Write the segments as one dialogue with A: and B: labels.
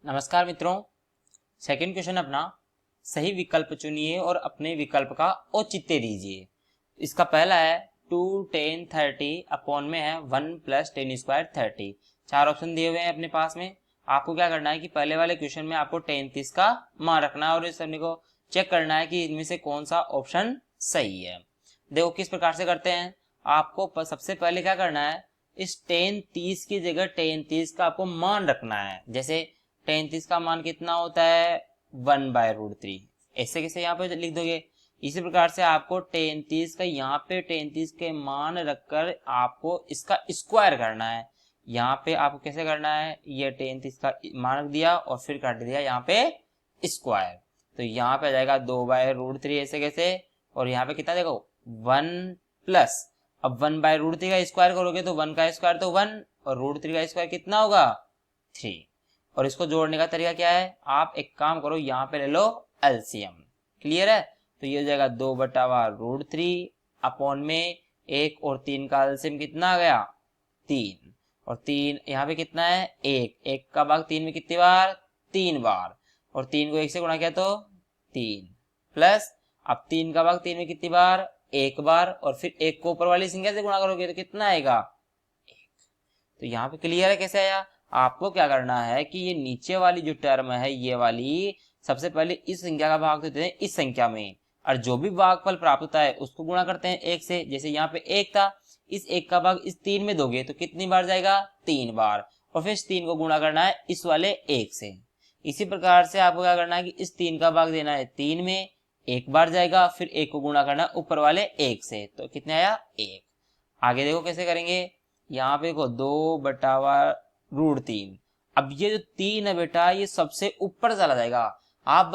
A: नमस्कार मित्रों। Second question अपना, सही विकल्प चुनिए और अपने विकल्प का औचित्य दीजिए। इसका पहला है 2 10 30 अपॉन में है 1 प्लस 10 स्क्वायर 30। चार ऑप्शन दिए हुए हैं अपने पास में। आपको क्या करना है कि पहले वाले क्वेश्चन में आपको 10 का मान रखना है और इस सभी को चेक करना है कि इनमें से कौन सा ऑप्शन सही है। देखो किस प्रकार से करते हैं। आपको सबसे पहले क्या करना है, इस 10 की जगह 10 का आपको मान रखना है। जैसे 10 का मान कितना होता है 1/√3, ऐसे कैसे यहाँ पे लिख दोगे। इसी प्रकार से आपको 10 का यहाँ पे 10 के मान रखकर आपको इसका स्क्वायर करना है। यहाँ पे आपको कैसे करना है, ये 10 का मान रख दिया और फिर काट दिया यहाँ पे स्क्वायर, तो यहाँ पे आ जाएगा 2/√3 ऐसे कैसे। और यहाँ पे कितना देखो 1 प्लस, अब 1/√3 का स्क्वायर करोगे तो 1 का स्क्वायर तो 1 और √3 का स्क्वायर कितना होगा 3। और इसको जोड़ने का तरीका क्या है, आप एक काम करो यहाँ पे ले लो एलसीएम। क्लियर है, तो ये हो जाएगा 2/√3 अपॉन में 1 और 3 का एलसीएम कितना आ गया 3। और 3 यहाँ पे कितना है 1 का भाग 3 में कितनी बार 3 बार, और 3 को 1 से गुणा किया तो 3 प्लस, अब 3 का भाग 3 में कितनी बार 1 बार, और फिर 1 को ऊपर वाली संख्या से गुणा करोगे तो कितना आएगा 1। तो यहाँ पे क्लियर है कैसे आया। आपको क्या करना है कि ये नीचे वाली जो टर्म है ये वाली सबसे पहले इस संख्या का भाग देते हैं इस संख्या में, और जो भी भागफल प्राप्त होता है उसको गुणा करते हैं 1 से। जैसे यहाँ पे 1 था, इस 1 का भाग इस 3 में दोगे तो कितनी बार जाएगा 3 बार, और फिर इस 3 को गुणा करना है इस वाले 1 से। इसी प्रकार से आपको क्या करना है कि इस 3 का भाग देना है 3 में, 1 बार जाएगा, फिर 1 को गुणा करना है ऊपर वाले 1 से, तो कितने आया 1। आगे देखो कैसे करेंगे, यहाँ पे देखो 2/√3। अब ये जो 3 है बेटा ये सबसे ऊपर चला जाएगा। आप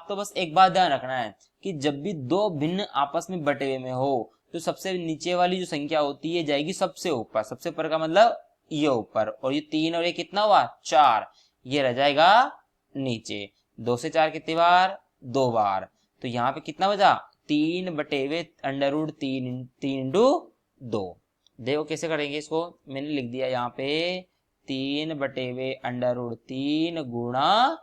A: तो बस एक बात ध्यान रखना है कि जब भी दो भिन्न आपस में बटे हुए में हो तो सबसे नीचे वाली जो संख्या होती है जाएगी सबसे ऊपर। सबसे ऊपर का मतलब ये ऊपर, और ये 3 और ये कितना हुआ 4, ये रह जाएगा नीचे। 2 से 4 कितनी बार 2 बार, तो यहाँ पे कितना बचा 3/√3 3 × 2। देखो कैसे करेंगे इसको, मैंने लिख दिया यहाँ पे 3/√3 गुणा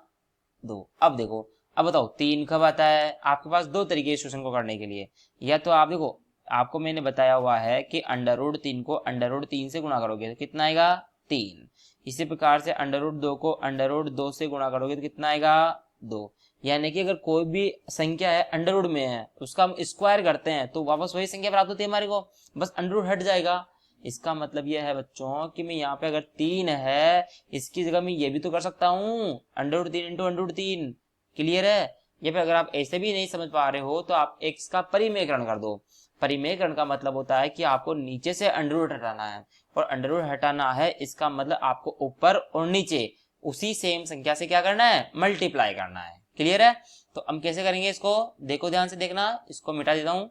A: 2। अब देखो, अब बताओ 3 कब आता है। आपके पास दो तरीके इस क्वेश्चन को करने के लिए, या तो आप देखो आपको मैंने बताया हुआ है कि √3 को √3 से गुणा करोगे तो कितना आएगा 3। इसी प्रकार से √2 को √2 से गुणा करोगे तो कितना आएगा 2। यानी कि अगर कोई भी संख्या है अंडर में है उसका हम स्क्वायर करते हैं तो वापस वही संख्या प्राप्त होती है हमारे को, बस अंडर हट जाएगा। इसका मतलब यह है बच्चों कि मैं यहाँ पे अगर 3 है इसकी जगह मैं ये भी तो कर सकता हूँ √3 × √3। क्लियर है। या फिर अगर आप ऐसे भी नहीं समझ पा रहे हो तो आप x का परिमेयकरण कर दो। परिमेयकरण का मतलब होता है कि आपको नीचे से अंडर हटाना है, और अंडर हटाना है इसका मतलब आपको ऊपर और नीचे उसी सेम संख्या से क्या करना है मल्टीप्लाई करना है। क्लियर है। तो हम कैसे करेंगे इसको, देखो ध्यान से देखना, इसको मिटा देता हूं।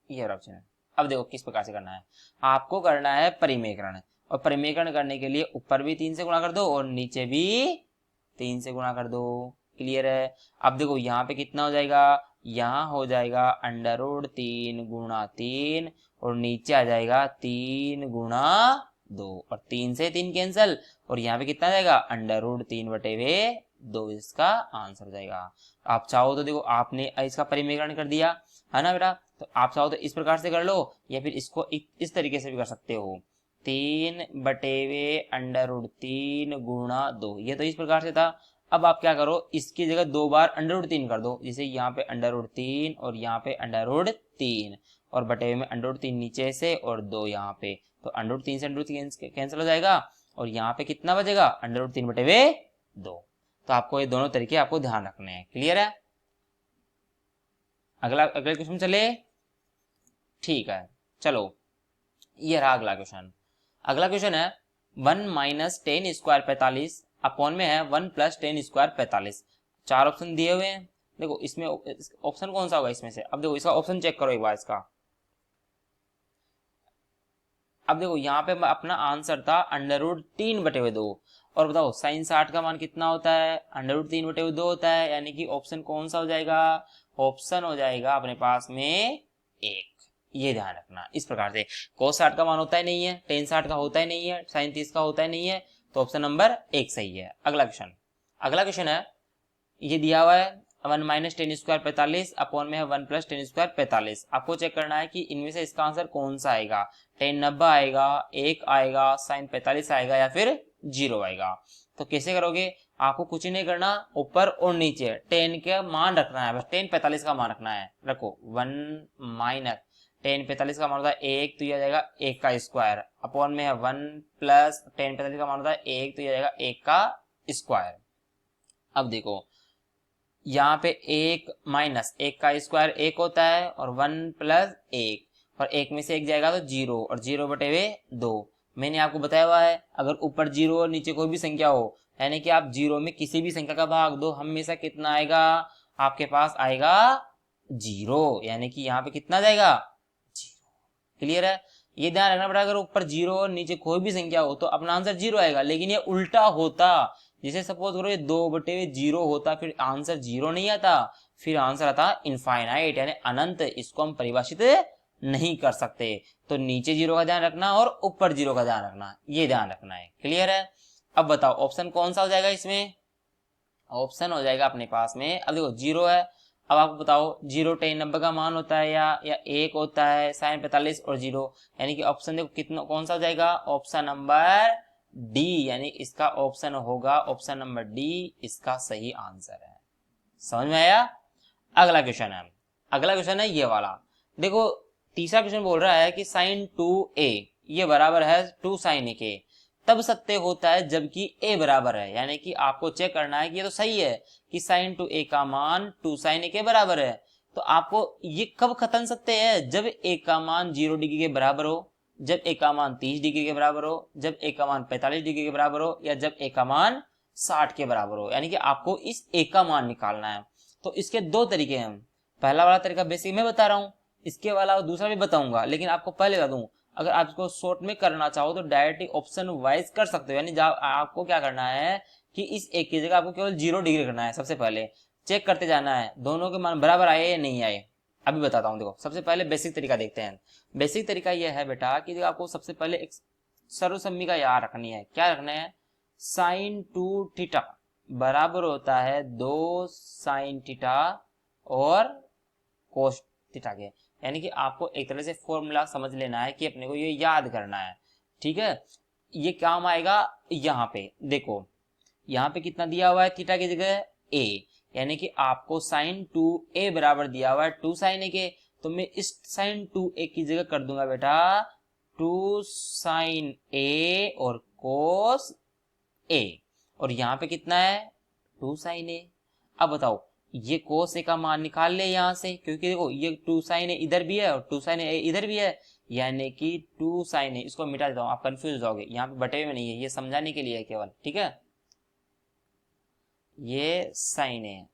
A: ये ऑप्शन है। अब देखो किस प्रकार से करना है, आपको करना है परिमेयकरण, और परिमेयकरण करने के लिए ऊपर भी 3 से गुणा कर दो और नीचे भी 3 से गुणा कर दो। क्लियर है। अब देखो यहाँ पे कितना हो जाएगा, यहाँ हो जाएगा √3 गुणा 3, और नीचे आ जाएगा 3 गुणा 2, और 3 से 3 कैंसिल, और यहाँ पे कितना आ जाएगा √3/2 इसका आंसर हो जाएगा। आप चाहो तो देखो आपने इसका परिमेयकरण कर दिया है ना बेटा, तो आप चाहो तो इस प्रकार से कर लो, या फिर इसको इस तरीके से भी कर सकते हो 3/√3 गुणा 2, ये तो इस प्रकार से था। अब आप क्या करो इसकी जगह 2 बार √3 कर दो, जैसे यहाँ पे √3 और यहाँ पे √3, और बटे में √3 नीचे से और 2 यहाँ पे, तो √3 से √3 कैंसिल हो जाएगा, और यहाँ पे कितना बचेगा √3/2। तो आपको ये दोनों तरीके आपको ध्यान रखने हैं। क्लियर है। अगले क्वेश्चन चले। ठीक है चलो, ये रहा अगला क्वेश्चन। अगला क्वेश्चन है 1 - 10 स्क्वायर 45 अपॉन में है 1 + 10 स्क्वायर 45। चार ऑप्शन दिए हुए हैं। देखो इसमें ऑप्शन कौन सा होगा इसमें से, अब देखो इसका ऑप्शन चेक करो एक बार इसका। अब देखो यहाँ पे अपना आंसर था √3/2, और बताओ sin 60 का मान कितना होता है √3/2 होता है, यानी कि ऑप्शन कौन सा हो जाएगा, ऑप्शन हो जाएगा अपने पास में 1। ये ध्यान रखना। इस प्रकार से cos 60 का मान होता ही नहीं है, tan 60 का होता ही नहीं है, sin 30 का होता ही नहीं है, तो ऑप्शन नंबर 1 सही है। अगला क्वेश्चन है, ये दिया हुआ है 1 माइनस टेन स्क्वायर 45 अपॉन में है 1 प्लस टेन स्क्वायर 45। आपको चेक करना है कि इनमें से इसका आंसर कौन सा आएगा, टेन 90 आएगा, 1 आएगा, साइन 45 आएगा या फिर 0 आएगा। तो कैसे करोगे, आपको कुछ ही नहीं करना, ऊपर और नीचे टेन का मान रखना है, बस टेन 45 का मान रखना है। रखो 1 माइनस टेन 45 का मान होता है 1, तो ये आ जाएगा 1 का स्क्वायर, अपॉन में है 1 प्लस टेन 45 का मान होता है 1, तो ये आ जाएगा 1 का स्क्वायर। अब देखो यहाँ पे 1 माइनस 1 का स्क्वायर 1 होता है, और 1 प्लस 1, और 1 में से 1 जाएगा तो 0, और 0 बटे हुए 2। मैंने आपको बताया हुआ है अगर ऊपर 0 और नीचे कोई भी संख्या हो, यानी कि आप 0 में किसी भी संख्या का भाग दो, हमेशा कितना आएगा, आपके पास आएगा 0, यानी कि यहाँ पे कितना जाएगा 0। क्लियर है, ये ध्यान रखना पड़ेगा, अगर ऊपर 0 और नीचे कोई भी संख्या हो तो अपना आंसर 0 आएगा। लेकिन ये उल्टा होता, जैसे सपोज करो ये 2/0 होता, फिर आंसर 0 नहीं आता, फिर आंसर आता इनफाइनाइट यानी अनंत। इसको हम परिभाषित नहीं कर सकते। तो नीचे 0 का ध्यान रखना और ऊपर 0 का ध्यान रखना, ये ध्यान रखना है। क्लियर है, अब बताओ ऑप्शन कौन सा हो जाएगा इसमें, ऑप्शन हो जाएगा अपने पास में, अब देखो 0 है, अब आपको बताओ 0 टेन 90 का मान होता है या 1 होता है, साइन 45 और 0, यानी कि ऑप्शन देखो कितना कौन सा हो जाएगा, ऑप्शन नंबर डी, यानी इसका ऑप्शन होगा ऑप्शन नंबर डी, इसका सही आंसर है। समझ में आया। अगला क्वेश्चन है ये वाला। देखो तीसरा क्वेश्चन बोल रहा है कि साइन 2a ये बराबर है 2 साइन a के, तब सत्य होता है जबकि a बराबर है। यानी कि आपको चेक करना है कि ये तो सही है कि साइन 2a का मान 2 साइन a के बराबर है, तो आपको ये कब कथन सत्य है, जब a का मान 0 डिग्री के बराबर हो, जब a का मान 30 डिग्री के बराबर हो, जब a का मान 45 डिग्री के बराबर हो, या जब a का मान 60 के बराबर हो। यानी कि आपको इस a का मान निकालना है। तो इसके दो तरीके हैं, पहला वाला तरीका बेसिक में बता रहा हूँ, इसके वाला दूसरा भी बताऊंगा, लेकिन आपको पहले बता दूं, अगर आप इसको शॉर्ट में करना चाहो तो डायरेक्ट ऑप्शन वाइज कर सकते हो। यानी आपको क्या करना है कि इस एक की जगह आपको केवल 0 डिग्री करना है, सबसे पहले चेक करते जाना है दोनों के मान बराबर आए या नहीं आए। अभी बताता हूँ, देखो सबसे पहले बेसिक तरीका देखते हैं। बेसिक तरीका यह है बेटा कि आपको सबसे पहले एक सर्वसम्मी का याद रखनी है। क्या रखना है, साइन 2 थीटा बराबर होता है 2 साइन थीटा और कोस थीटा के। यानी कि आपको एक तरह से फॉर्मूला समझ लेना है कि अपने को ये याद करना है। ठीक है, ये काम आएगा यहाँ पे। देखो यहाँ पे कितना दिया हुआ है, थीटा की जगह a, यानी कि आपको साइन 2a बराबर दिया हुआ है 2 साइन a के, तो मैं इस साइन 2a की जगह कर दूंगा बेटा 2 साइन a और कोस a, और यहाँ पे कितना है 2 साइन a। अब बताओ ये कोस ए का मान निकाल ले यहाँ से, क्योंकि देखो ये 2 साइन ए इधर भी है और 2 साइन ए इधर भी है, यानी कि 2 साइन ए, इसको मिटा देता हूँ, आप कंफ्यूज हो जाओगे, यहाँ पे बटे में नहीं है, ये समझाने के लिए है केवल। ठीक है, ये साइन ए,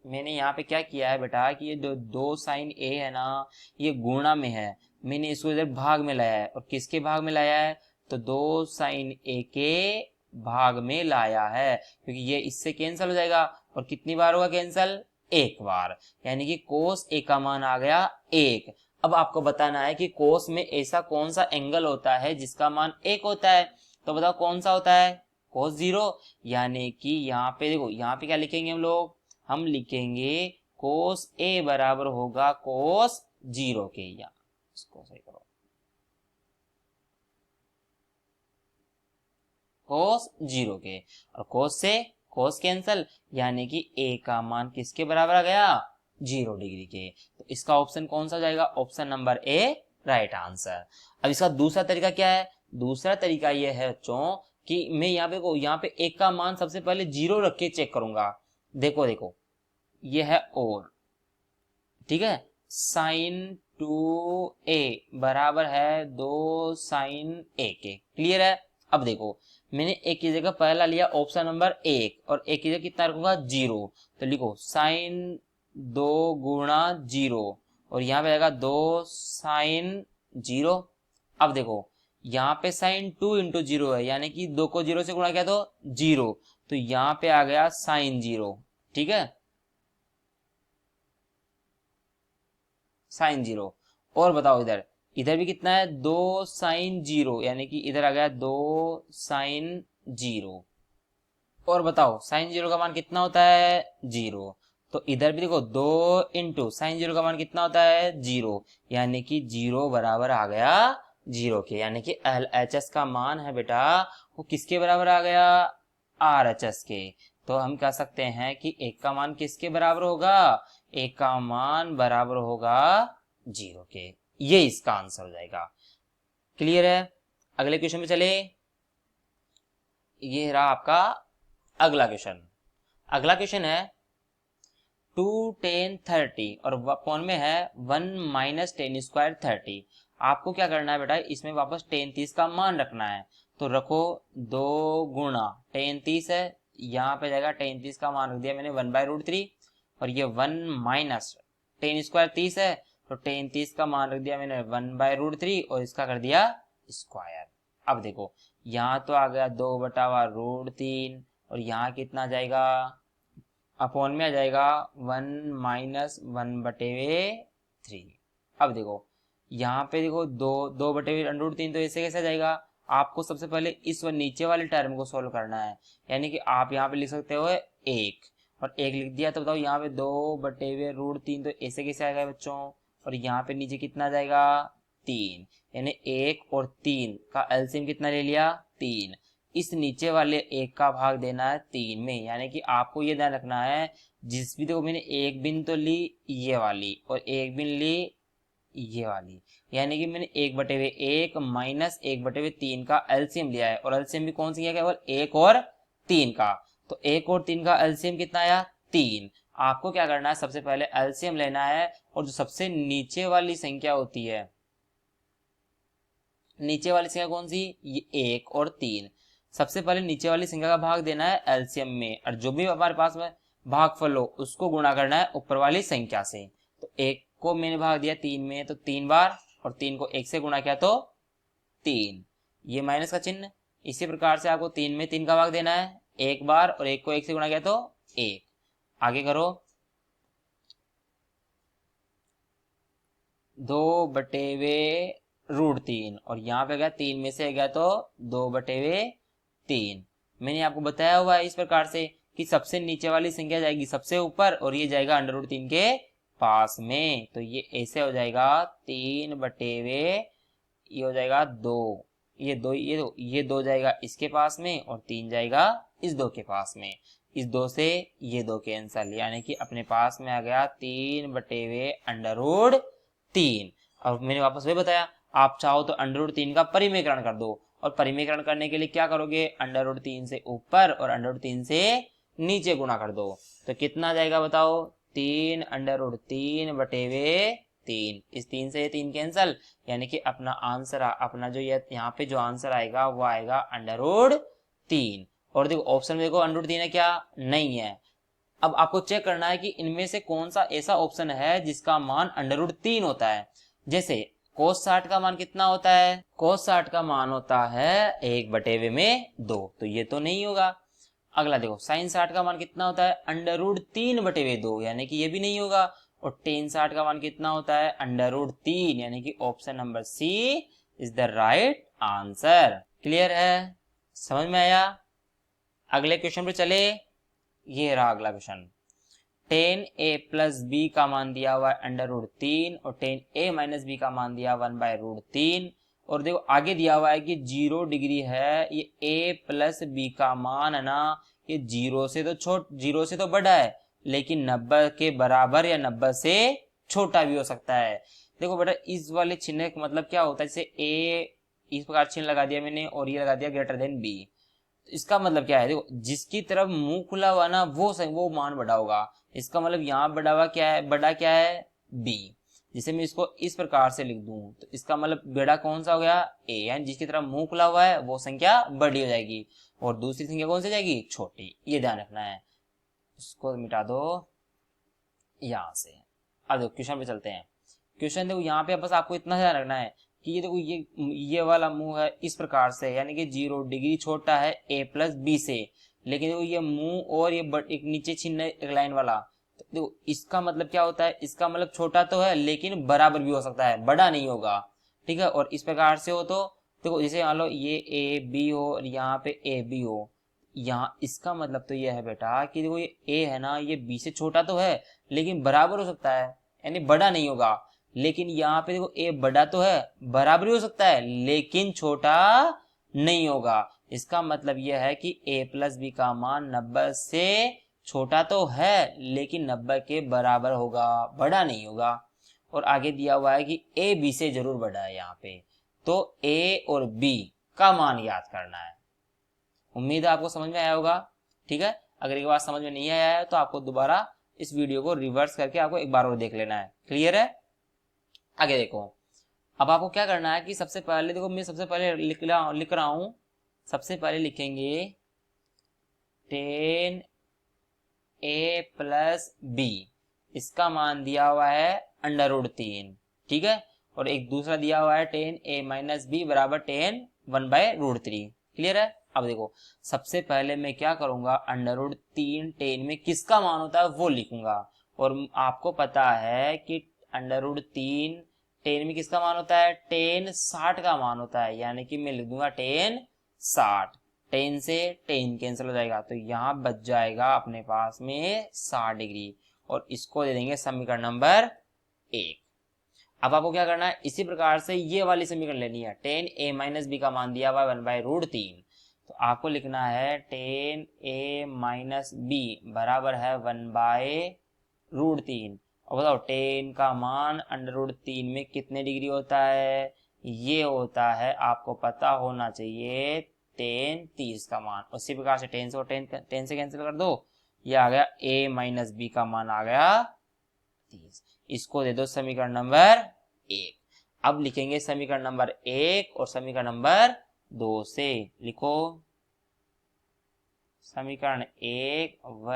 A: मैंने यहाँ पे क्या किया है बेटा कि ये दो साइन ए है ना, ये गुणा में है, मैंने इसको इधर भाग में लाया है, और किसके भाग में लाया है, तो 2 साइन ए के भाग में लाया है, क्योंकि ये इससे कैंसिल हो जाएगा, और कितनी बार होगा कैंसिल, एक बार, यानी कि कोस ए का मान आ गया 1। अब आपको बताना है कि कोस में ऐसा कौन सा एंगल होता है जिसका मान 1 होता है, तो बताओ कौन सा होता है, कोस 0। यानी कि यहाँ पे देखो, यहाँ पे क्या लिखेंगे हम लोग, हम लिखेंगे कोस ए बराबर होगा कोस 0 के, या इसको सही करो, कोस 0 के, और कोस से कोस कैंसल, यानी कि a का मान किसके बराबर आ गया, 0 डिग्री के। तो इसका ऑप्शन कौन सा हो जाएगा, option number A right answer. अब इसका दूसरा तरीका क्या है, दूसरा तरीका यह है बच्चों कि मैं यहाँ पे a का मान सबसे पहले 0 रख के चेक करूंगा। देखो देखो यह है और, ठीक है, साइन 2a बराबर है 2 साइन a के। क्लियर है, अब देखो मैंने एक की जगह पहला लिया ऑप्शन नंबर 1, और एक की जगह कितना रखूंगा 0, तो लिखो साइन 2 गुणा 0, और यहाँ पे आएगा 2 साइन 0। अब देखो यहाँ पे साइन 2 इंटू 0 है, यानी कि 2 को 0 से गुणा किया तो 0, तो यहाँ पे आ गया साइन 0। ठीक है, साइन 0। और बताओ इधर, इधर भी कितना है 2 साइन 0, यानी कि इधर आ गया 2 साइन 0। और बताओ साइन 0 का मान कितना होता है 0। तो इधर भी देखो 2 इंटू साइन 0 का मान कितना होता है 0, यानी कि 0 बराबर आ गया 0 के, यानी कि LHS का मान है बेटा वो किसके बराबर आ गया RHS के। तो हम कह सकते हैं कि एक का मान किसके बराबर होगा, एक का मान बराबर होगा 0 के। ये इसका आंसर हो जाएगा। क्लियर है? अगले क्वेश्चन में चले। ये रहा आपका अगला क्वेश्चन। अगला क्वेश्चन है 2 10 30 और अपॉन में है 1 माइनस 10 स्क्वायर 30। आपको क्या करना है बेटा, इसमें वापस 10 30 का मान रखना है। तो रखो 2 गुणा 10 30 है, यहाँ पे जाएगा 10 30 का मान रख दिया मैंने 1/√3, और ये 1 माइनस 10 स्क्वायर 30 है, तो 10 30 का मान रख दिया मैंने 1/√3 और इसका कर दिया स्क्वायर। अब देखो यहाँ तो आ गया 2/√3 और यहाँ कितना जाएगा अपॉन में आ जाएगा 1 माइनस 1/3। अब देखो यहाँ पे देखो 2/√3, तो ऐसे कैसे जाएगा। आपको सबसे पहले इस नीचे वाले टर्म को सोल्व करना है, यानी कि आप यहाँ पे लिख सकते हो 1 और 1 लिख दिया। तो बताओ यहाँ पे 2/√3, तो ऐसे कैसे आएगा बच्चों। और यहाँ पे नीचे कितना जाएगा 3, यानी 1 और 3 का एलसीएम कितना ले लिया 3। इस नीचे वाले 1 का भाग देना है 3 में, यानी कि आपको ये ध्यान रखना है जिस भी देखो मैंने एक बिन तो ली ये वाली और एक बिन ली ये वाली, यानी कि मैंने 1/1 माइनस 1/3 का एलसीएम लिया है, और एलसीएम भी कौन सी है केवल 1 और 3 का। तो 1 और 3 का एलसीएम कितना आया 3। आपको क्या करना है, सबसे पहले एलसीएम लेना है, और जो सबसे नीचे वाली संख्या होती है, नीचे वाली संख्या कौन सी, ये 1 और 3, सबसे पहले नीचे वाली संख्या का भाग देना है एलसीएम में, और जो भी हमारे पास में भागफल हो उसको गुणा करना है ऊपर वाली संख्या से। तो 1 को मैंने भाग दिया 3 में तो 3 बार, और 3 को 1 से गुणा किया तो 3, ये माइनस का चिन्ह। इसी प्रकार से आपको 3 में 3 का भाग देना है 1 बार, और 1 को 1 से गुणा किया तो 1। आगे करो 2/√3, और यहाँ पे गया 3 में से गया तो 2/3। मैंने आपको बताया हुआ है इस प्रकार से कि सबसे नीचे वाली संख्या जाएगी सबसे ऊपर और ये जाएगा √3 के पास में। तो ये ऐसे हो जाएगा 3/, ये हो जाएगा 2, ये 2 जाएगा इसके पास में, और 3 जाएगा इस 2 के पास में। इस 2 से ये 2 कैंसल, यानी कि अपने पास में आ गया 3/√3। और मैंने वापस वही बताया, आप चाहो तो √3 का परिमेयकरण कर दो, और परिमेयकरण करने के लिए क्या करोगे, √3 से ऊपर और √3 से नीचे गुणा कर दो। तो कितना जाएगा बताओ, 3/3/3। इस 3 से ये 3 कैंसल, यानी कि अपना आंसर, अपना जो ये यहाँ पे जो आंसर आएगा वो आएगा √3। और देखो ऑप्शन में देखो √3 है क्या, नहीं है। अब आपको चेक करना है कि इनमें से कौन सा ऐसा ऑप्शन है जिसका मान √3 होता है। जैसे cos 60 का मान कितना होता है, cos 60 का मान होता है 1/2, तो ये तो नहीं होगा। अगला देखो sin 60 का मान कितना होता है √3/2, यानी कि ये भी नहीं होगा। और tan 60 का मान कितना होता है √3, यानी कि option number C is the right answer. Clear है, समझ में आया। अगले क्वेश्चन पे चले। ये रहा अगला क्वेश्चन, 10a प्लस b का मान दिया हुआ है √3 और 10a माइनस b का मान दिया 1/√3। और देखो आगे दिया हुआ है कि 0 डिग्री है, ये a प्लस b का मान है ना, ये 0 से तो बड़ा है, लेकिन 90 के बराबर या 90 से छोटा भी हो सकता है। देखो बेटा इस वाले चिन्ह का मतलब क्या होता है, जैसे a इस प्रकार चिन्ह लगा दिया मैंने और ये लगा दिया ग्रेटर देन b। इसका मतलब क्या है, देखो जिसकी तरफ मुंह खुला हुआ ना वो मान बड़ा होगा। इसका मतलब यहाँ बड़ा क्या है b। जिसे मैं इसको इस प्रकार से लिख दूं तो इसका मतलब बड़ा कौन सा हो गया a, यानी जिसकी तरफ मुंह खुला हुआ है वो संख्या बड़ी हो जाएगी और दूसरी संख्या कौन सी जाएगी, छोटी। ये ध्यान रखना है। इसको मिटा दो यहां से। अब देखो क्वेश्चन पे चलते हैं। क्वेश्चन देखो यहाँ पे बस आपको इतना ध्यान रखना है कि ये देखो ये वाला मुंह है इस प्रकार से, यानी कि 0 डिग्री छोटा है a प्लस b से, लेकिन देखो ये मुंह और ये एक नीचे चिन्ह एक लाइन वाला, तो देखो इसका मतलब क्या होता है, इसका मतलब छोटा तो है लेकिन बराबर भी हो सकता है, बड़ा नहीं होगा, ठीक है। और इस प्रकार से हो तो देखो जैसे मान लो ये ए बी हो और यहाँ पे ए बी हो, यहाँ इसका मतलब तो ये है बेटा कि देखो ये ए है ना, ये बी से छोटा तो है लेकिन बराबर हो सकता है, यानी बड़ा नहीं होगा। लेकिन यहाँ पे देखो ए बड़ा तो है, बराबर ही हो सकता है लेकिन छोटा नहीं होगा। इसका मतलब यह है कि a प्लस बी का मान 90 से छोटा तो है लेकिन 90 के बराबर होगा, बड़ा नहीं होगा। और आगे दिया हुआ है कि a b से जरूर बड़ा है यहाँ पे, तो a और b का मान याद करना है। उम्मीद है आपको समझ में आया होगा, ठीक है। अगर एक बार समझ में नहीं आया है तो आपको दोबारा इस वीडियो को रिवर्स करके आपको एक बार और देख लेना है। क्लियर है? आगे देखो, अब आपको क्या करना है कि सबसे पहले देखो मैं सबसे पहले लिख रहा हूं, सबसे पहले लिखेंगे 10 a प्लस बी, इसका मान दिया हुआ है √3, ठीक है। और एक दूसरा दिया हुआ है 10 a माइनस बी बराबर 10 1/√3। क्लियर है? अब देखो सबसे पहले मैं क्या करूंगा, √3 10 में किसका मान होता है वो लिखूंगा। और आपको पता है कि √3 10 में किसका मान होता है, 10 60 का मान होता है, यानी कि मैं लिख दूंगा 10 60। 10 से 10 कैंसिल हो जाएगा तो यहाँ बच जाएगा अपने पास में 60 डिग्री, और इसको दे देंगे समीकरण नंबर 1। अब आपको क्या करना है, इसी प्रकार से ये वाली समीकरण लेनी है, 10 a माइनस बी का मान दिया हुआ है 1/√3, तो आपको लिखना है 10 a माइनस बी बराबर है 1/√3। और बताओ 10 का मान √3 में कितने डिग्री होता है, ये होता है आपको पता होना चाहिए 10 30 का मान। उसी प्रकार से 10 से 10 से कैंसिल कर दो, ये आ गया a माइनस बी का मान आ गया 30। इसको दे दो समीकरण नंबर 1। अब लिखेंगे समीकरण नंबर 1 और समीकरण नंबर 2 से, लिखो समीकरण 1 व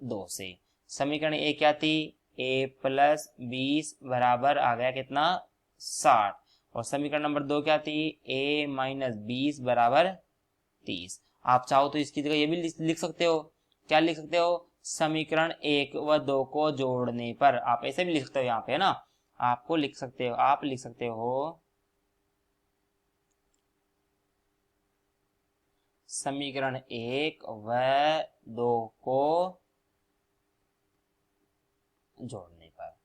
A: 2 से। समीकरण 1 क्या थी, a प्लस 20 बराबर आ गया कितना 60, और समीकरण नंबर 2 क्या थी, a माइनस 20 बराबर 30। आप चाहो तो इसकी जगह ये भी लिख सकते हो, क्या लिख सकते हो, समीकरण 1 व 2 को जोड़ने पर, आप ऐसे भी लिख सकते हो यहाँ पे, है ना। आपको लिख सकते हो, आप लिख सकते हो समीकरण 1 व 2 को जोड़ने पर,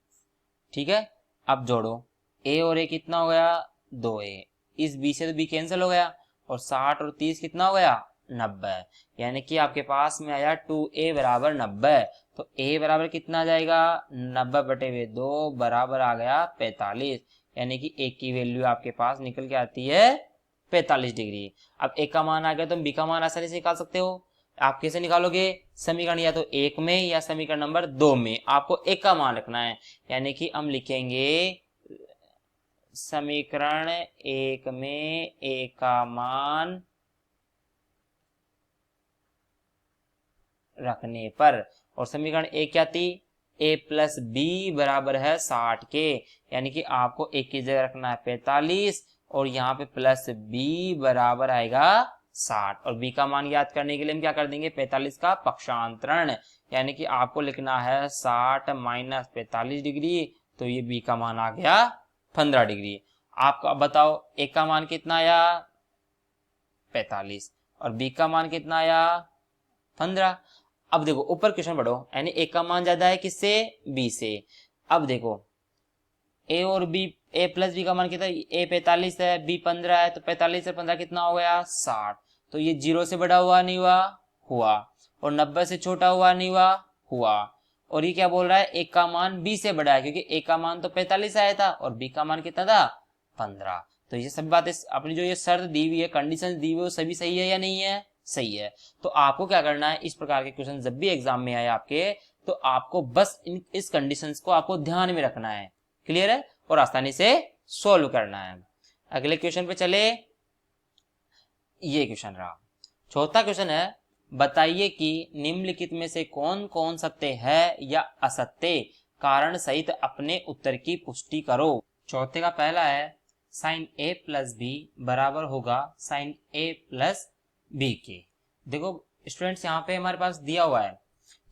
A: ठीक है। अब जोड़ो, a और a कितना हो गया 2a, इस b से तो b कैंसिल हो गया, और 60 और 30 कितना हो गया 90, यानी कि आपके पास में आया 2a बराबर 90। तो a बराबर कितना आ जाएगा 90/2 बराबर आ गया 45, यानी कि a की वैल्यू आपके पास निकल के आती है 45 डिग्री। अब a का मान आ गया तो b का मान आसानी से निकाल सकते हो। आप कैसे निकालोगे, समीकरण या तो 1 में या समीकरण नंबर 2 में आपको a का मान रखना है, यानी कि हम लिखेंगे समीकरण 1 में a का मान रखने पर, और समीकरण 1 क्या थी, a प्लस बी बराबर है 60 के, यानी कि आपको a की जगह रखना है 45 और यहाँ पे प्लस b बराबर आएगा 60, और b का मान याद करने के लिए हम क्या कर देंगे 45 का पक्षांतरण, यानी कि आपको लिखना है 60 माइनस 45 डिग्री, तो ये b का मान आ गया 15 डिग्री। आपका बताओ a का मान कितना आया 45 और b का मान कितना आया 15। अब देखो ऊपर क्वेश्चन पढ़ो, यानी a का मान ज्यादा है किससे, b से। अब देखो a और b, a प्लस b का मान कितना है, a 45 है b 15 है, तो 45 से 15 कितना हो गया 60। तो ये 0 से बड़ा हुआ नहीं हुआ, हुआ, और 90 से छोटा हुआ नहीं हुआ, हुआ। और ये क्या बोल रहा है, a का मान b से बड़ा है, क्योंकि a का मान तो 45 आया था और b का मान कितना था 15। तो ये सभी बातें अपनी जो ये शर्त दी हुई है, कंडीशन दी हुई है, वो सभी सही है या नहीं है, सही है। तो आपको क्या करना है, इस प्रकार के क्वेश्चन जब भी एग्जाम में आए आपके, तो आपको बस इस कंडीशंस को आपको ध्यान में रखना है। क्लियर है? और आसानी से सॉल्व करना है। अगले क्वेश्चन पे चले, ये क्वेश्चन रहा, चौथा क्वेश्चन है, बताइए कि निम्नलिखित में से कौन कौन सत्य है या असत्य, कारण सहित अपने उत्तर की पुष्टि करो। चौथे का पहला है साइन a प्लस बी बराबर होगा साइन a प्लस बी के। देखो स्टूडेंट्स यहाँ पे हमारे पास दिया हुआ है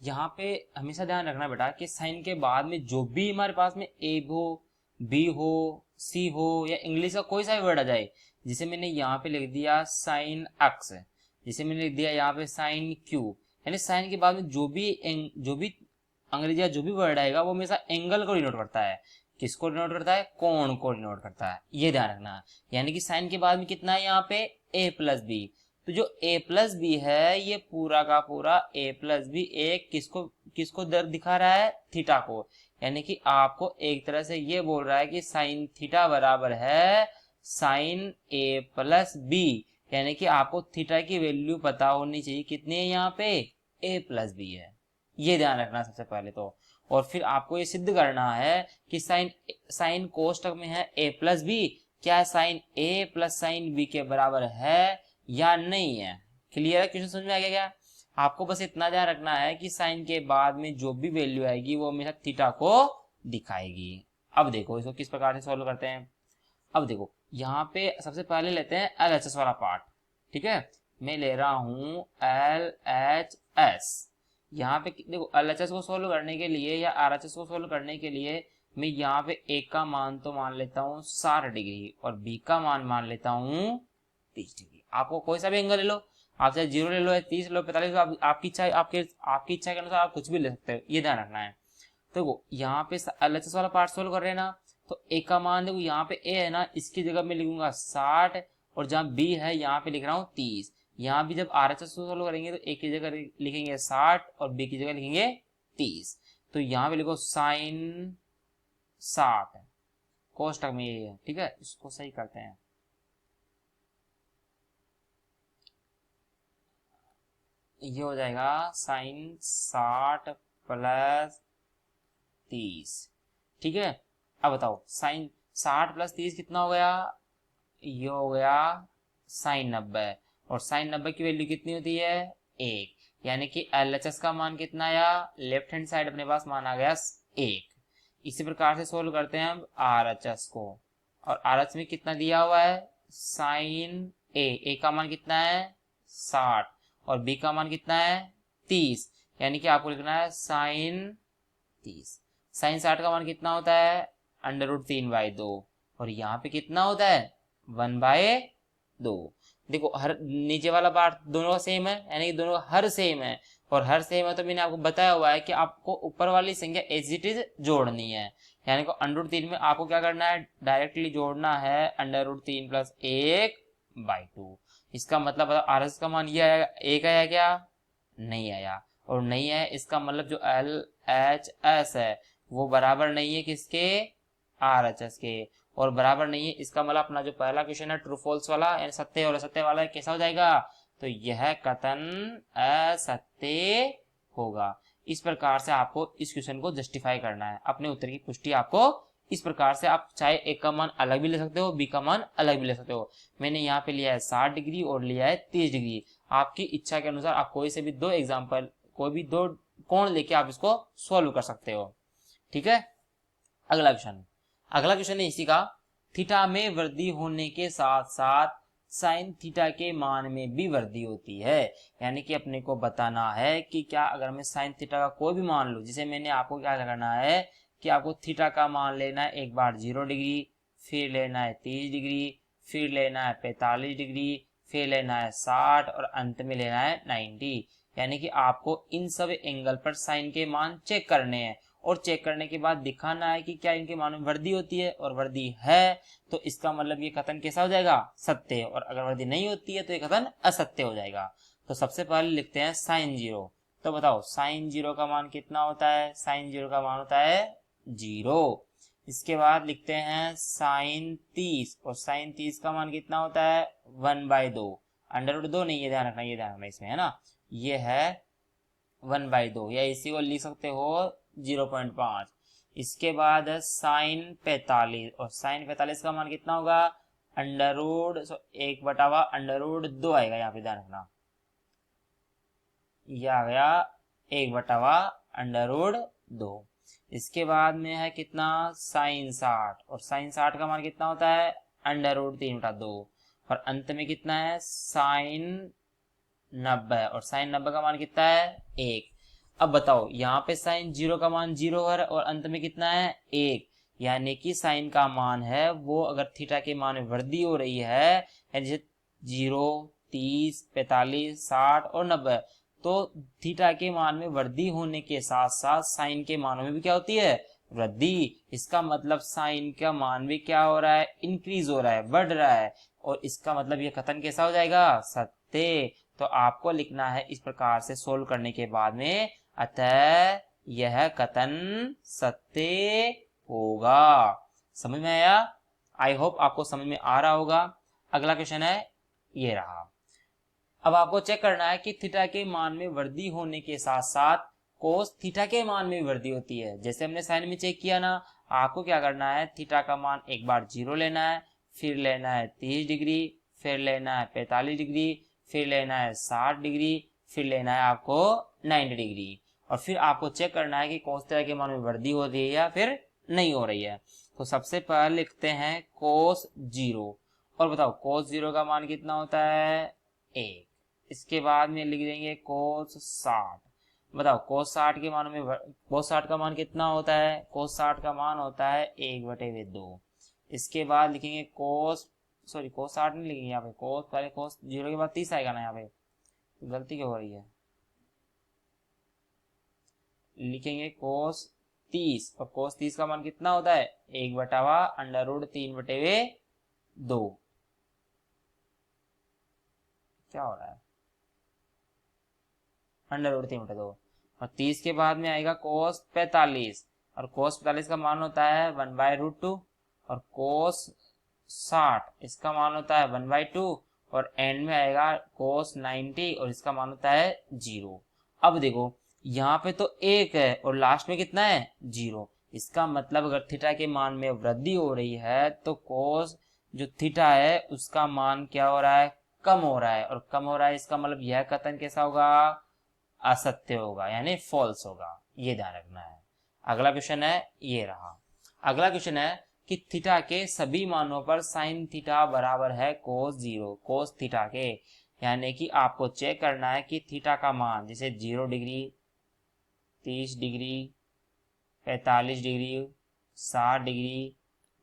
A: यहाँ पे हमेशा ध्यान रखना बेटा कि साइन के बाद में जो भी हमारे पास में ए हो, बी हो, सी हो या इंग्लिश का कोई सा भी वर्ड आ जाए, जिसे मैंने यहाँ पे लिख दिया साइन एक्स, जिसे मैंने लिख दिया यहाँ पे साइन क्यू, यानी साइन के बाद में जो भी अंग्रेजी या जो भी वर्ड आएगा वो हमेशा एंगल को डिनोट करता है। किसको डिनोट करता है? कोण को डिनोट करता है, ये ध्यान रखना है। यानी कि साइन के बाद में कितना है यहाँ पे? ए प्लस बी। तो जो ए प्लस बी है ये पूरा का पूरा ए प्लस बी एक किसको किसको दर दिखा रहा है? थीटा को। यानी कि आपको एक तरह से ये बोल रहा है कि साइन थीटा बराबर है साइन ए प्लस बी। यानी कि आपको थीटा की वैल्यू पता होनी चाहिए, कितनी है यहाँ पे? ए प्लस बी है, ये ध्यान रखना सबसे पहले तो। और फिर आपको ये सिद्ध करना है कि साइन साइन कोष्टक में है ए प्लस बी, क्या साइन ए प्लस साइन बी के बराबर है या नहीं है। क्लियर है? क्वेश्चन समझ में आ गया क्या? आपको बस इतना ध्यान रखना है कि साइन के बाद में जो भी वैल्यू आएगी वो हमेशा थीटा को दिखाएगी। अब देखो इसको किस प्रकार से सॉल्व करते हैं। अब देखो यहाँ पे सबसे पहले लेते हैं LHS वाला पार्ट। ठीक है, मैं ले रहा हूं LHS। यहाँ पे देखो LHS को सोल्व करने के लिए या RHS को सोल्व करने के लिए मैं यहाँ पे ए का मान तो मान लेता हूँ 60 डिग्री और बी का मान लेता हूँ 30 डिग्री। आपको कोई सा भी एंगल ले लो, आप चाहे 0 ले लो या 30 ले लो 45 लो, आपकी इच्छा आपकी इच्छा के अनुसार आप कुछ भी ले सकते हो, ये ध्यान रखना है। तो देखो यहाँ पे LHS वाला पार्ट सोल्व कर रहे हैं ना, तो ए का मान देखो यहाँ पे ए है ना, इसकी जगह मैं लिखूंगा 60 और जहाँ बी है यहाँ पे लिख रहा हूँ 30। यहाँ भी जब RHS सोल्व करेंगे तो ए की जगह लिखेंगे 60 और बी की जगह लिखेंगे 30। तो यहाँ पे लिखो साइन 60 कोष्टक में ये है। ठीक है, इसको सही करते हैं। ये हो जाएगा साइन 60 प्लस 30। ठीक है, अब बताओ साइन 60 प्लस 30 कितना हो गया? ये हो गया साइन 90 और साइन 90 की वैल्यू कितनी होती है? 1। यानी कि LHS का मान कितना आया? लेफ्ट हैंड साइड अपने पास मान आ गया 1। इसी प्रकार से सोल्व करते हैं अब RHS को, और RHS में कितना दिया हुआ है? साइन ए का मान कितना है? 60 और बी का मान कितना है? 30। यानी कि आपको लिखना है साइन 30। साइन 60 का मान कितना होता है? √3/2 और यहाँ पे कितना होता है? 1/2। देखो हर नीचे वाला पार्ट दोनों का सेम है, यानी कि दोनों हर सेम है, और हर सेम है तो मैंने आपको बताया हुआ है कि आपको ऊपर वाली संख्या एज इट इज जोड़नी है। यानी कि √3 में आपको क्या करना है? डायरेक्टली जोड़ना है √3 + 1/2। इसका मतलब RHS का मान ये आया, 1 आया क्या? नहीं आया, और नहीं है इसका मतलब जो LHS है वो बराबर नहीं है किसके? RHS के। और बराबर नहीं है इसका मतलब अपना जो पहला क्वेश्चन है ट्रू फॉल्स वाला यानी सत्य और असत्य वाला कैसा हो जाएगा? तो यह कथन असत्य होगा। इस प्रकार से आपको इस क्वेश्चन को जस्टिफाई करना है, अपने उत्तर की पुष्टि आपको इस प्रकार से। आप चाहे ए का मान अलग भी ले सकते हो, बी का मान अलग भी ले सकते हो। मैंने यहाँ पे लिया है 60 डिग्री और लिया है 30 डिग्री। आपकी इच्छा के अनुसार आप कोई से भी दो एग्जाम्पल, कोई भी दो कोण लेके आप इसको सॉल्व कर सकते हो। ठीक है, अगला क्वेश्चन है इसी का। थीटा में वृद्धि होने के साथ साथ साइन थीटा के मान में भी वृद्धि होती है। यानी कि अपने को बताना है कि क्या अगर मैं साइन थीटा का कोई भी मान लूं, जिसे मैंने आपको क्या करना है कि आपको थीटा का मान लेना है एक बार 0 डिग्री, फिर लेना है 30 डिग्री, फिर लेना है 45 डिग्री, फिर लेना है 60 और अंत में लेना है 90। यानी कि आपको इन सब एंगल पर साइन के मान चेक करने हैं और चेक करने के बाद दिखाना है कि क्या इनके मान में वृद्धि होती है, और वृद्धि है तो इसका मतलब ये कथन कैसा हो जाएगा? सत्य। और अगर वृद्धि नहीं होती है तो ये कथन असत्य हो जाएगा। तो सबसे पहले लिखते हैं साइन 0। तो बताओ साइन 0 का मान कितना होता है? साइन 0 का मान होता है 0। इसके बाद लिखते हैं साइन 30 और साइन 30 का मान कितना होता है? 1/2। √2 नहीं, ये ध्यान रखना इसमें है ना, ये है 1/2 या इसी को लिख सकते हो 0.5। इसके बाद है साइन 45 और साइन 45 का मान कितना होगा? 1/2 आएगा, यहाँ पे ध्यान रखना, यह आ गया 1/2। इसके बाद में है कितना? साइन 60 और साइन 60 का मान कितना होता है? √3/2 और अंत में कितना है? साइन 90 और साइन 90 का मान कितना है? 1। अब बताओ यहाँ पे साइन जीरो का मान 0 है और अंत में कितना है 1, यानी कि साइन का मान है वो अगर थीटा के मान में वृद्धि हो रही है, जैसे 0, 30, 45, 60 और 90, तो थीटा के मान में वृद्धि होने के साथ साथ साइन के मानों में भी क्या होती है, वृद्धि। इसका मतलब साइन का मान भी क्या हो रहा है, इंक्रीज हो रहा है, बढ़ रहा है, और इसका मतलब ये कथन कैसा हो जाएगा, सत्य। तो आपको लिखना है इस प्रकार से सोल्व करने के बाद में, अतः यह कथन सत्य होगा। समझ में आया? आई होप आपको समझ में आ रहा होगा। अगला क्वेश्चन है ये रहा। अब आपको चेक करना है कि थीटा के मान में वृद्धि होने के साथ साथ कोस थीटा के मान में भी वृद्धि होती है। जैसे हमने साइन में चेक किया ना, आपको क्या करना है, थीटा का मान एक बार 0 लेना है, फिर लेना है 30 डिग्री, फिर लेना है 45 डिग्री, फिर लेना है 60 डिग्री, फिर लेना है आपको 90 डिग्री, और फिर आपको चेक करना है कि कोस थीटा के मान में वृद्धि हो रही है या फिर नहीं हो रही है। तो सबसे पहले लिखते हैं कोस 0, और बताओ कोस 0 का मान कितना होता है, 1। इसके बाद में लिख देंगे कोस 60। बताओ कोस 60 के मान में कोस 60 का मान कितना होता है, कोस 60 का मान होता है 1/2। इसके बाद लिखेंगे कोस 60 नहीं लिखेंगे यहाँ पे, पहले कोस 0 के बाद 30 आएगा ना, यहाँ पे तो गलती क्यों हो रही है, लिखेंगे कोस 30, और कोस 30 का मान कितना होता है, 1/√3/2। क्या हो रहा है, √3/2। और 30 के बाद में आएगा कोस 45, और कोस 45 का मान होता है 1/√2, और कोस 60 इसका मान होता है 1/2, और एंड में आएगा कोस 90 और इसका मान होता है 0। अब देखो यहाँ पे तो 1 है और लास्ट में कितना है 0। इसका मतलब अगर थीटा के मान में वृद्धि हो रही है तो कोस जो थीटा है उसका मान क्या हो रहा है, कम हो रहा है, और कम हो रहा है इसका मतलब यह कथन कैसा होगा, असत्य होगा, यानी फॉल्स होगा। ये ध्यान रखना है। अगला क्वेश्चन है ये रहा। अगला क्वेश्चन है कि थीटा के सभी मानों पर साइन थीटा बराबर है कोस 0, कोस थीटा के, यानी कि आपको चेक करना है कि थीटा का मान जैसे 0 degree, 30 degree, 45 degree, 60 degree,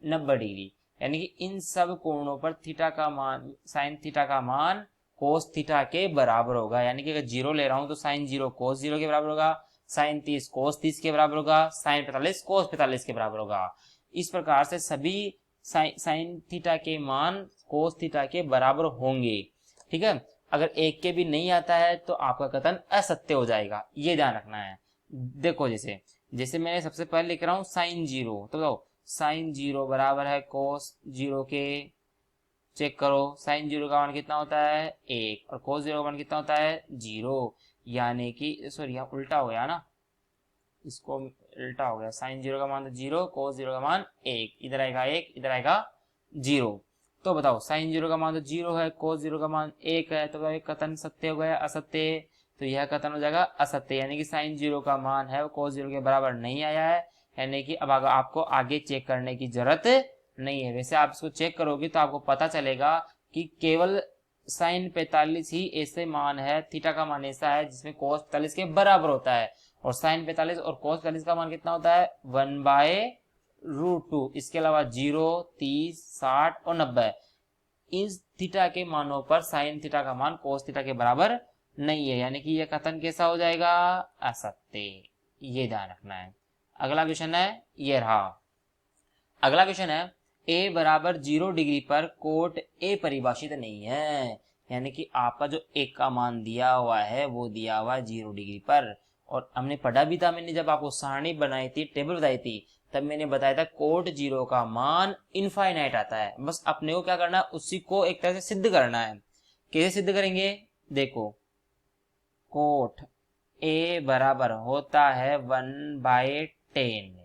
A: 90 degree, यानी कि इन सब कोणों पर थीटा का मान, साइन थीटा का मान कोस थीटा के बराबर होगा। यानी कि अगर 0 ले रहा हूं तो साइन 0 कोस 0 के बराबर होगा, साइन 30 कोस 30 के बराबर होगा, साइन 45 कोस 45 के बराबर होगा। इस प्रकार से सभी साइन थीटा के मान कोस थीटा के बराबर होंगे। ठीक है, अगर एक के भी नहीं आता है तो आपका कथन असत्य हो जाएगा, ये ध्यान रखना है। देखो जैसे जैसे मैंने सबसे पहले लिख रहा हूं साइन 0, तो बताओ साइन 0 बराबर है कोस 0 के, चेक करो साइन 0 का मान कितना होता है 1, और कोस 0 का मान कितना होता है 0, यानी कि सॉरी यहाँ उल्टा हो गया ना, इसको उल्टा हो गया, साइन 0 का मान 0, कोस 0 का मान 1, इधर आएगा 1, इधर आएगा 0। तो बताओ साइन 0 का मान तो 0 है, कोस 0 का मान 1 है, तो एक कथन सत्य हो गया, असत्य। तो यह कथन हो जाएगा असत्य, यानी कि साइन 0 का मान है वो कोस 0 के बराबर नहीं आया है, यानी कि अब आपको आगे चेक करने की जरूरत नहीं है। वैसे आप इसको चेक करोगे तो आपको पता चलेगा कि केवल साइन 45 ही ऐसे मान है, थीटा का मान ऐसा है जिसमें कोस 45 के बराबर होता है, और साइन 45 और कोस 45 का मान कितना होता है 1/√2। इसके अलावा 0, 30, 60 और 90, इन थीटा के मानों पर साइन थीटा का मान कोस थीटा के बराबर नहीं है, यानी कि यह कथन कैसा हो जाएगा, असत्य। ये ध्यान रखना है। अगला क्वेश्चन है ये रहा। अगला क्वेश्चन है a बराबर 0 डिग्री पर कोट a परिभाषित नहीं है, यानी कि आपका जो a का मान दिया हुआ है वो दिया हुआ है 0 डिग्री पर, और हमने पढ़ा भी था, मैंने जब आपको सारणी बनाई थी, टेबल बताई थी, तब मैंने बताया था कोट 0 का मान इनफाइनाइट आता है। बस अपने को क्या करना है, उसी को एक तरह से सिद्ध करना है। कैसे सिद्ध करेंगे, देखो कोट a बराबर होता है 1/10।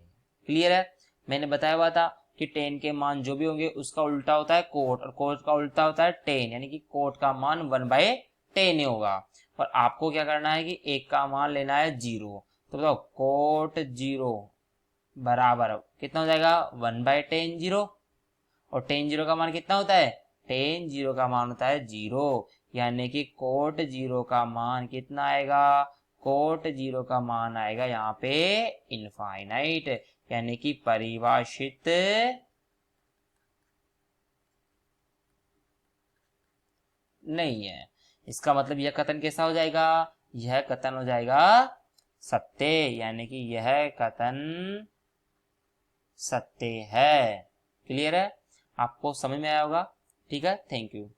A: क्लियर है, मैंने बताया हुआ था कि 10 के मान जो भी होंगे उसका उल्टा होता है कोट, और कोट का उल्टा होता है 10, यानी कि कोट का मान 1/10 होगा। और आपको क्या करना है कि एक का मान लेना है 0, तो बताओ कोट 0 बराबर कितना हो जाएगा 1/10 0, और 10 0 का मान कितना होता है 10 0 का मान होता है 0, यानी कि कोट 0 का मान कितना आएगा, कोट 0 का मान आएगा यहाँ पे इनफाइनाइट, यानी कि परिभाषित नहीं है। इसका मतलब यह कथन कैसा हो जाएगा, यह कथन हो जाएगा सत्य, यानी कि यह कथन सत्य है। क्लियर है, आपको समझ में आया होगा। ठीक है, थैंक यू।